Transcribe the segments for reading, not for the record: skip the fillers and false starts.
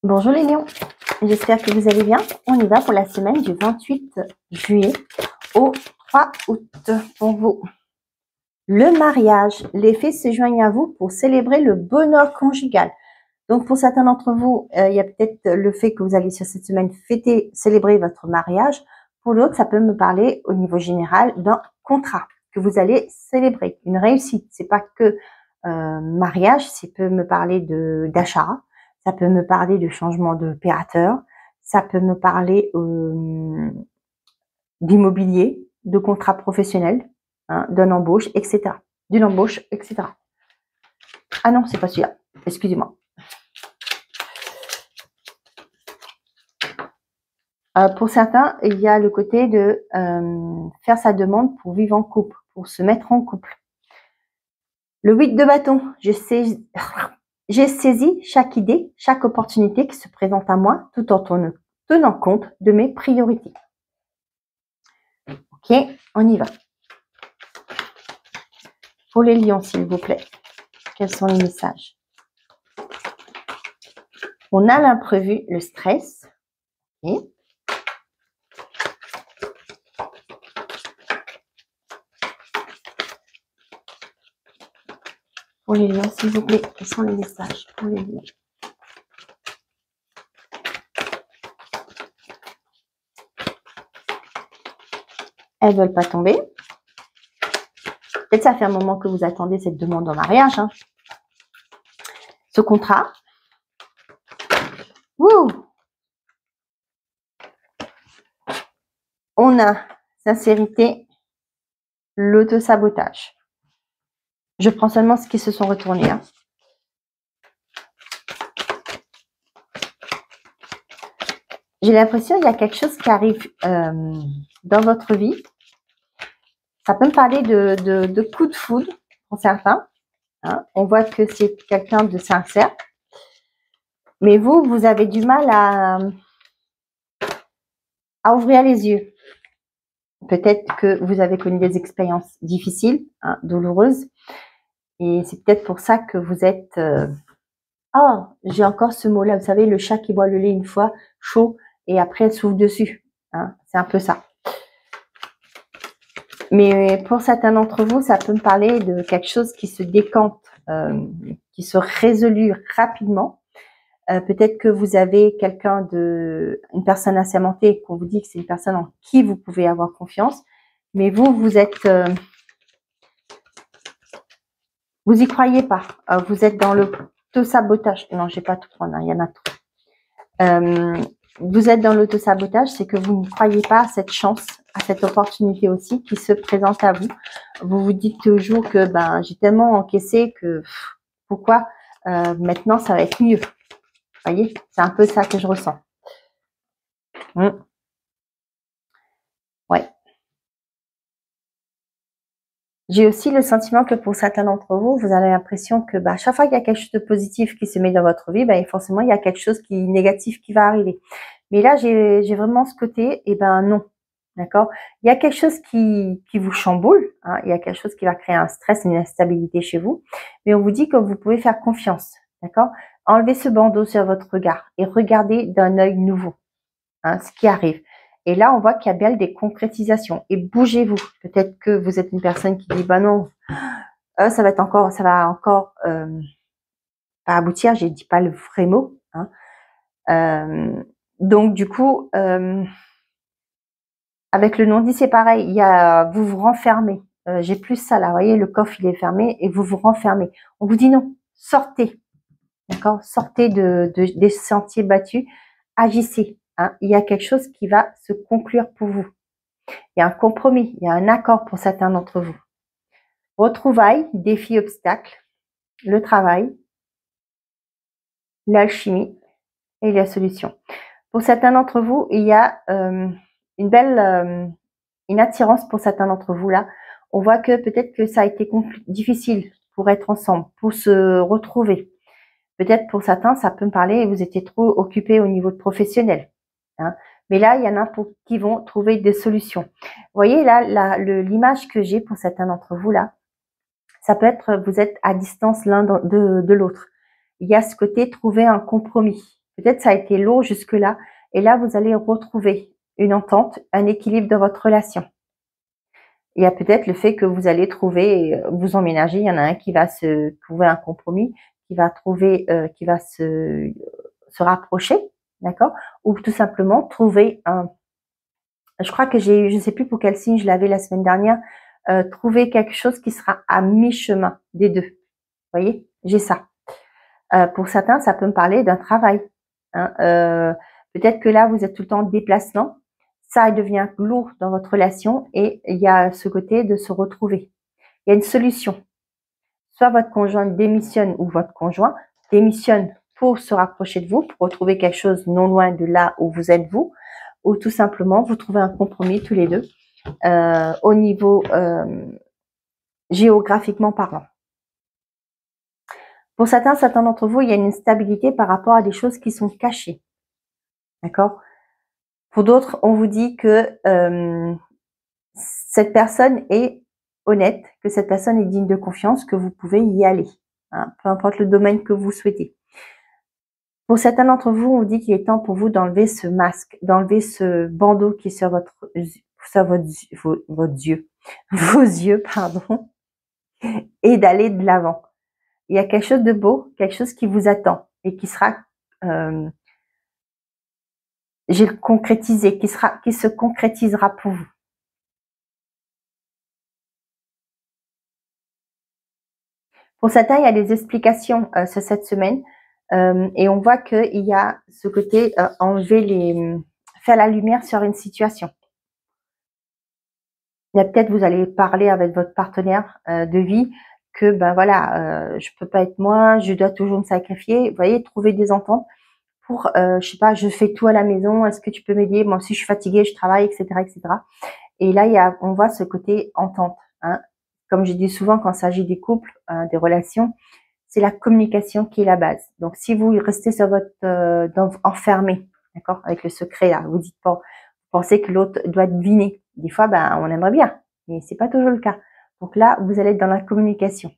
Bonjour les lions, j'espère que vous allez bien. On y va pour la semaine du 28 juillet au 3 août pour vous. Le mariage, les fées se joignent à vous pour célébrer le bonheur conjugal. Donc pour certains d'entre vous, il y a peut-être le fait que vous allez sur cette semaine fêter, célébrer votre mariage. Pour d'autres, ça peut me parler au niveau général d'un contrat que vous allez célébrer, une réussite. C'est pas que mariage, ça peut me parler d'achat. Ça peut me parler de changement d'opérateur, ça peut me parler d'immobilier, de contrat professionnel, hein, d'une embauche, etc. D'une embauche, etc. Ah non, c'est pas celui-là. Excusez-moi. Pour certains, il y a le côté de faire sa demande pour vivre en couple, pour se mettre en couple. Le 8 de bâton, j'ai saisi chaque idée, chaque opportunité qui se présente à moi, tout en tenant compte de mes priorités. Ok, on y va. Pour les lions, s'il vous plaît, quels sont les messages? On a l'imprévu, le stress. Okay. Pour les lions, s'il vous plaît, quels sont les messages pour les lions? Elles ne veulent pas tomber. Peut-être ça fait un moment que vous attendez cette demande en mariage. Hein. Ce contrat. Wouh! On a sincérité, l'auto-sabotage. Je prends seulement ceux qui se sont retournés. Hein. J'ai l'impression qu'il y a quelque chose qui arrive dans votre vie. Ça peut me parler de coup de foudre pour certains. Hein. On voit que c'est quelqu'un de sincère. Mais vous avez du mal à ouvrir les yeux. Peut-être que vous avez connu des expériences difficiles, hein, douloureuses. Et c'est peut-être pour ça que vous êtes... Oh, j'ai encore ce mot-là. Vous savez, le chat qui boit le lait une fois, chaud, et après, elle souffle dessus. Hein, c'est un peu ça. Mais pour certains d'entre vous, ça peut me parler de quelque chose qui se décante, qui se résolue rapidement. Peut-être que vous avez une personne assermentée, qu'on vous dit que c'est une personne en qui vous pouvez avoir confiance, mais vous êtes, vous y croyez pas, vous êtes dans l'auto-sabotage. Non, j'ai pas tout prendre, hein, il y en a trop. Vous êtes dans l'auto-sabotage, c'est que vous ne croyez pas à cette chance, à cette opportunité aussi qui se présente à vous. Vous vous dites toujours que j'ai tellement encaissé que pourquoi maintenant ça va être mieux. Vous voyez, c'est un peu ça que je ressens. Ouais. J'ai aussi le sentiment que pour certains d'entre vous, vous avez l'impression que chaque fois qu'il y a quelque chose de positif qui se met dans votre vie, forcément il y a quelque chose qui est négatif qui va arriver. Mais là, j'ai vraiment ce côté, non. D'accord? Il y a quelque chose qui vous chamboule, hein, il y a quelque chose qui va créer un stress, une instabilité chez vous, mais on vous dit que vous pouvez faire confiance. D'accord? Enlevez ce bandeau sur votre regard et regardez d'un œil nouveau, hein, ce qui arrive. Et là, on voit qu'il y a bien des concrétisations. Et bougez-vous. Peut-être que vous êtes une personne qui dit, non, ça va encore pas aboutir. J'ai dit pas le vrai mot. Hein. Donc, du coup, avec le non-dit, c'est pareil. Vous vous renfermez. J'ai plus ça là. Vous voyez, le coffre, il est fermé et vous vous renfermez. On vous dit non, sortez. D'accord? Sortez des sentiers battus. Agissez. Hein. Il y a quelque chose qui va se conclure pour vous. Il y a un compromis, il y a un accord pour certains d'entre vous. Retrouvailles, défis, obstacles, le travail, l'alchimie et la solution. Pour certains d'entre vous, il y a une attirance pour certains d'entre vous là. On voit que peut-être que ça a été difficile pour être ensemble, pour se retrouver. Peut-être pour certains, ça peut me parler, vous étiez trop occupés au niveau professionnel. Hein. Mais là, il y en a qui vont trouver des solutions. Vous voyez là, l'image que j'ai pour certains d'entre vous là, ça peut être, vous êtes à distance l'un de l'autre. Il y a ce côté trouver un compromis. Peut-être ça a été lourd jusque-là. Et là, vous allez retrouver une entente, un équilibre dans votre relation. Il y a peut-être le fait que vous allez trouver, vous emménager, il y en a un qui va se trouver un compromis, qui va trouver, qui va se rapprocher, d'accord? Ou tout simplement trouver un, je crois que j'ai eu, je ne sais plus pour quel signe je l'avais la semaine dernière, trouver quelque chose qui sera à mi-chemin des deux. Vous voyez, j'ai ça. Pour certains, ça peut me parler d'un travail. Hein. Peut-être que là, vous êtes tout le temps en déplacement. Ça devient lourd dans votre relation et il y a ce côté de se retrouver. Il y a une solution. Soit votre conjoint démissionne ou votre conjoint démissionne pour se rapprocher de vous, pour retrouver quelque chose non loin de là où vous êtes vous, ou tout simplement vous trouvez un compromis tous les deux au niveau géographiquement parlant. Pour certains d'entre vous, il y a une instabilité par rapport à des choses qui sont cachées. D'accord? Pour d'autres, on vous dit que cette personne est honnête, que cette personne est digne de confiance, que vous pouvez y aller. Hein, peu importe le domaine que vous souhaitez. Pour certains d'entre vous, on vous dit qu'il est temps pour vous d'enlever ce masque, d'enlever ce bandeau qui est sur vos yeux, pardon, et d'aller de l'avant. Il y a quelque chose de beau, quelque chose qui vous attend et qui sera concrétisé, qui se concrétisera pour vous. Pour certains, il y a des explications sur cette semaine et on voit qu'il y a ce côté faire la lumière sur une situation. Il y a peut-être, vous allez parler avec votre partenaire de vie que ben voilà, je peux pas être moi, je dois toujours me sacrifier. Vous voyez, trouver des ententes pour, je sais pas, je fais tout à la maison, est-ce que tu peux m'aider? Moi aussi, je suis fatiguée, je travaille, etc., etc. Et là, on voit ce côté entente. Hein. Comme je dis souvent, quand il s'agit des couples, des relations, c'est la communication qui est la base. Donc, si vous restez sur votre enfermé, d'accord, avec le secret là, vous dites pas, vous pensez que l'autre doit deviner. Des fois, ben, on aimerait bien, mais c'est pas toujours le cas. Donc là, vous allez être dans la communication,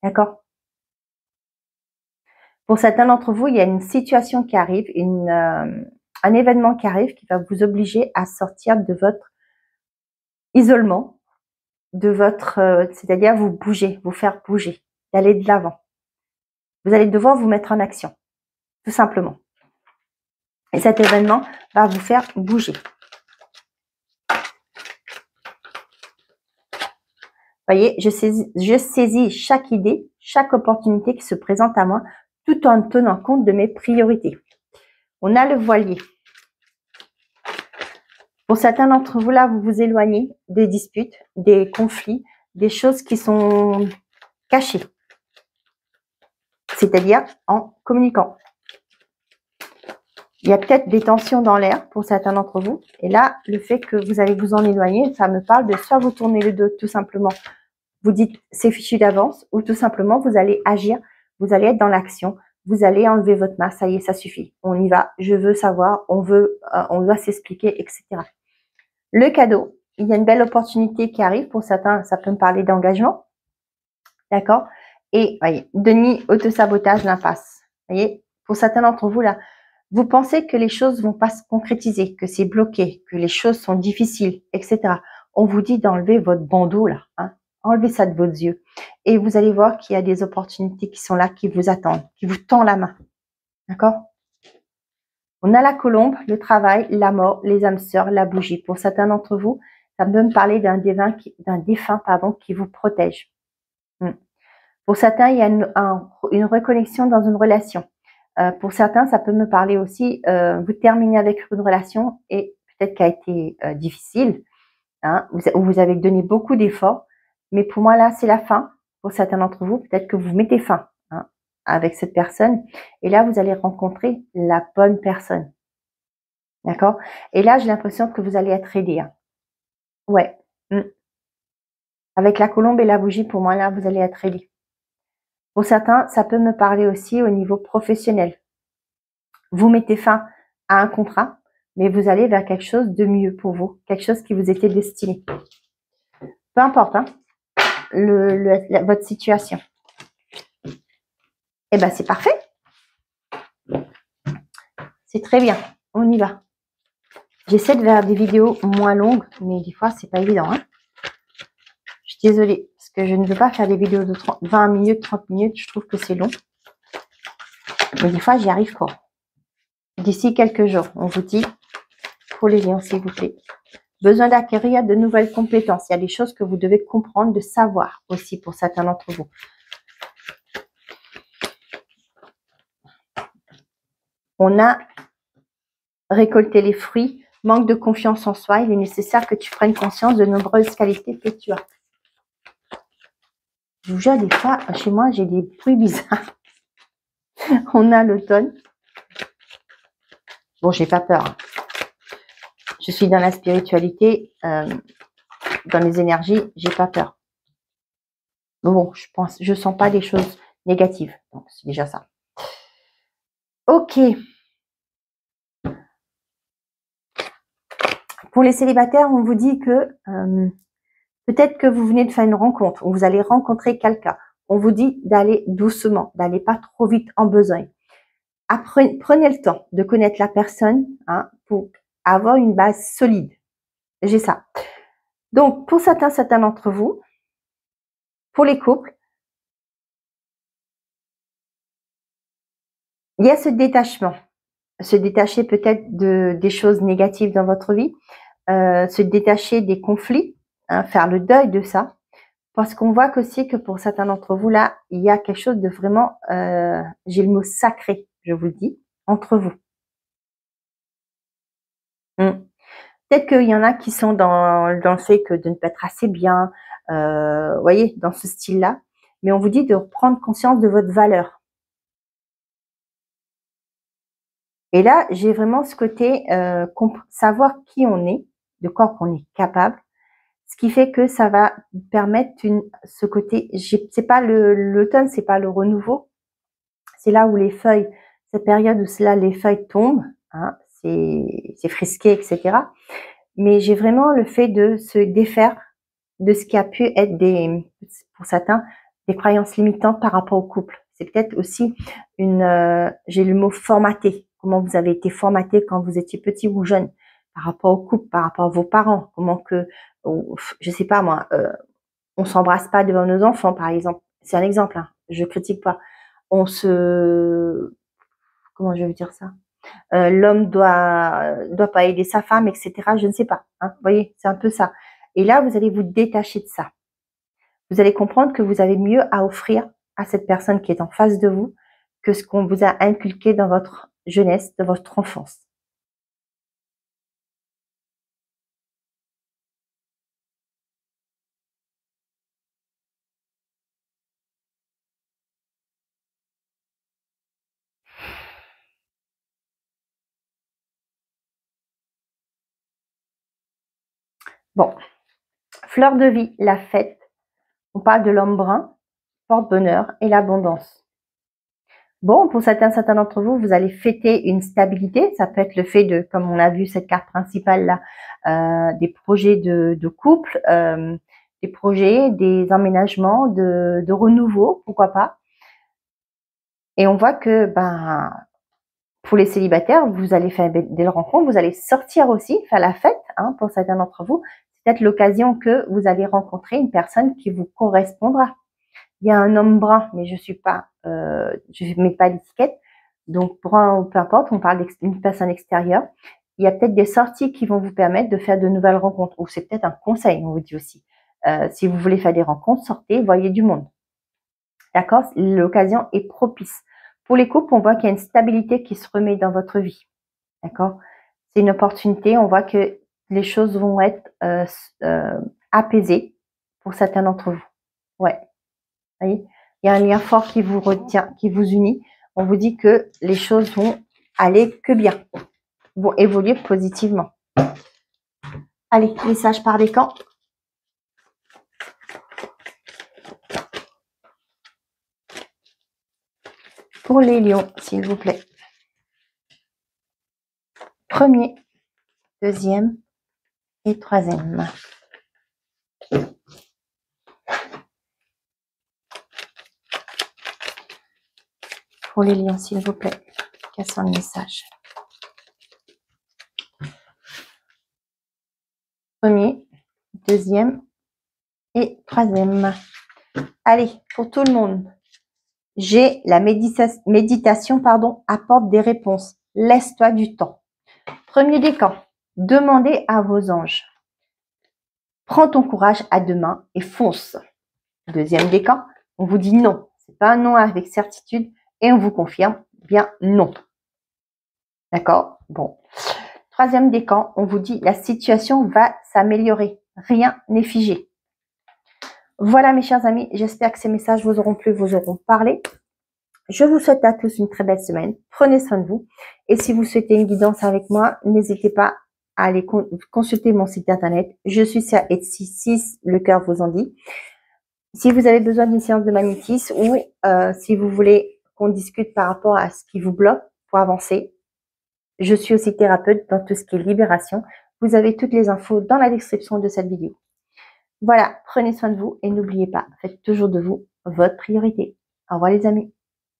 d'accord. Pour certains d'entre vous, il y a une situation qui arrive, un événement qui arrive qui va vous obliger à sortir de votre isolement, c'est-à-dire vous bouger, vous faire bouger, d'aller de l'avant. Vous allez devoir vous mettre en action, tout simplement. Et cet événement va vous faire bouger. Voyez, je saisis chaque idée, chaque opportunité qui se présente à moi, tout en tenant compte de mes priorités. On a le voilier. Pour certains d'entre vous, là, vous vous éloignez des disputes, des conflits, des choses qui sont cachées. C'est-à-dire en communiquant. Il y a peut-être des tensions dans l'air pour certains d'entre vous. Et là, le fait que vous allez vous en éloigner, ça me parle de soit vous tournez le dos tout simplement, vous dites c'est fichu d'avance, ou tout simplement vous allez agir, vous allez être dans l'action, vous allez enlever votre masque, ça y est, ça suffit. On y va, je veux savoir, on doit s'expliquer, etc. Le cadeau, il y a une belle opportunité qui arrive. Pour certains, ça peut me parler d'engagement. D'accord? Et voyez, Denis, autosabotage, l'impasse. Voyez, pour certains d'entre vous, là, vous pensez que les choses vont pas se concrétiser, que c'est bloqué, que les choses sont difficiles, etc. On vous dit d'enlever votre bandeau, là. Hein? Enlevez ça de vos yeux. Et vous allez voir qu'il y a des opportunités qui sont là, qui vous attendent, qui vous tendent la main. D'accord? On a la colombe, le travail, la mort, les âmes sœurs, la bougie. Pour certains d'entre vous, ça peut me parler d'un défunt qui vous protège. Pour certains, il y a une reconnexion dans une relation. Pour certains, ça peut me parler aussi, vous terminez avec une relation et peut-être qu'elle a été difficile, hein, où vous avez donné beaucoup d'efforts, mais pour moi là, c'est la fin. Pour certains d'entre vous, peut-être que vous mettez fin hein, avec cette personne et là, vous allez rencontrer la bonne personne. D'accord? Et là, j'ai l'impression que vous allez être aidé. Hein. Ouais. Avec la colombe et la bougie, pour moi là, vous allez être aidé. Pour certains, ça peut me parler aussi au niveau professionnel. Vous mettez fin à un contrat, mais vous allez vers quelque chose de mieux pour vous, quelque chose qui vous était destiné. Peu importe hein, votre situation. Eh bien, c'est parfait. C'est très bien. On y va. J'essaie de faire des vidéos moins longues, mais des fois, c'est pas évident. Hein. Je suis désolée, parce que je ne veux pas faire des vidéos de 20 minutes, 30 minutes. Je trouve que c'est long. Mais des fois, j'y arrive pas. D'ici quelques jours, on vous dit, pour les liens, s'il vous plaît. Besoin d'acquérir de nouvelles compétences. Il y a des choses que vous devez comprendre, de savoir aussi pour certains d'entre vous. On a récolté les fruits. Manque de confiance en soi. Il est nécessaire que tu prennes conscience de nombreuses qualités que tu as. Je vous jure, des fois, chez moi, j'ai des bruits bizarres. On a l'automne. Bon, j'ai pas peur. Hein. Je suis dans la spiritualité, dans les énergies, j'ai pas peur. Bon, je sens pas des choses négatives. Donc, c'est déjà ça. Ok. Pour les célibataires, on vous dit que peut-être que vous venez de faire une rencontre, ou vous allez rencontrer quelqu'un. On vous dit d'aller doucement, d'aller pas trop vite en besogne. Prenez le temps de connaître la personne hein, pour avoir une base solide. J'ai ça. Donc, pour certains d'entre vous, pour les couples, il y a ce détachement. Se détacher peut-être des choses négatives dans votre vie, se détacher des conflits, hein, faire le deuil de ça. Parce qu'on voit qu'aussi que pour certains d'entre vous, là, il y a quelque chose de vraiment, j'ai le mot sacré, je vous le dis, entre vous. Peut-être qu'il y en a qui sont dans le fait que de ne pas être assez bien, vous voyez, dans ce style-là. Mais on vous dit de prendre conscience de votre valeur. Et là, j'ai vraiment ce côté savoir qui on est, de quoi qu'on est capable, ce qui fait que ça va permettre ce côté. C'est pas l'automne, c'est pas le renouveau, c'est là où les feuilles, cette période où là les feuilles tombent, hein, c'est frisqué, etc. Mais j'ai vraiment le fait de se défaire de ce qui a pu être pour certains, des croyances limitantes par rapport au couple. C'est peut-être aussi j'ai le mot formaté. Comment vous avez été formaté quand vous étiez petit ou jeune par rapport au couple, par rapport à vos parents. Comment que, je sais pas moi, on s'embrasse pas devant nos enfants, par exemple. C'est un exemple, hein. Je critique pas. Comment je vais dire ça? L'homme doit pas aider sa femme, etc. Je ne sais pas. Hein. Vous voyez, c'est un peu ça. Et là, vous allez vous détacher de ça. Vous allez comprendre que vous avez mieux à offrir à cette personne qui est en face de vous que ce qu'on vous a inculqué dans votre jeunesse, dans votre enfance. Bon, fleur de vie, la fête. On parle de l'homme brun, porte-bonheur et l'abondance. Bon, pour certains d'entre vous, vous allez fêter une stabilité. Ça peut être le fait de, comme on a vu cette carte principale là, des projets de couple, des projets, des emménagements, de renouveau, pourquoi pas. Et on voit que, pour les célibataires, vous allez faire des rencontres, vous allez sortir aussi, faire la fête, hein, pour certains d'entre vous. C'est peut-être l'occasion que vous allez rencontrer une personne qui vous correspondra. Il y a un homme brun, mais je ne mets pas l'étiquette. Donc, brun ou peu importe, on parle d'une personne extérieure. Il y a peut-être des sorties qui vont vous permettre de faire de nouvelles rencontres. Ou c'est peut-être un conseil, on vous dit aussi. Si vous voulez faire des rencontres, sortez, voyez du monde. D'accord? L'occasion est propice. Pour les couples, on voit qu'il y a une stabilité qui se remet dans votre vie. D'accord? C'est une opportunité. On voit que les choses vont être apaisées pour certains d'entre vous. Ouais. Vous voyez, il y a un lien fort qui vous retient, qui vous unit. On vous dit que les choses vont aller que bien, vont évoluer positivement. Allez, message par décan. Pour les lions, s'il vous plaît. Premier, deuxième et troisième. Pour les lions, s'il vous plaît. Quels sont les messages? Premier, deuxième et troisième. Allez, pour tout le monde. J'ai la méditation, apporte des réponses. Laisse-toi du temps. Premier décan, demandez à vos anges. Prends ton courage à deux mains et fonce. Deuxième décan, on vous dit non. C'est pas un non avec certitude et on vous confirme bien non. D'accord? Bon. Troisième décan, on vous dit la situation va s'améliorer. Rien n'est figé. Voilà mes chers amis, j'espère que ces messages vous auront plu, vous auront parlé. Je vous souhaite à tous une très belle semaine. Prenez soin de vous. Et si vous souhaitez une guidance avec moi, n'hésitez pas à aller consulter mon site internet. Je suis sur Etsy, si le cœur vous en dit. Si vous avez besoin d'une séance de magnétisme ou si vous voulez qu'on discute par rapport à ce qui vous bloque pour avancer, je suis aussi thérapeute dans tout ce qui est libération. Vous avez toutes les infos dans la description de cette vidéo. Voilà, prenez soin de vous et n'oubliez pas, faites toujours de vous votre priorité. Au revoir les amis.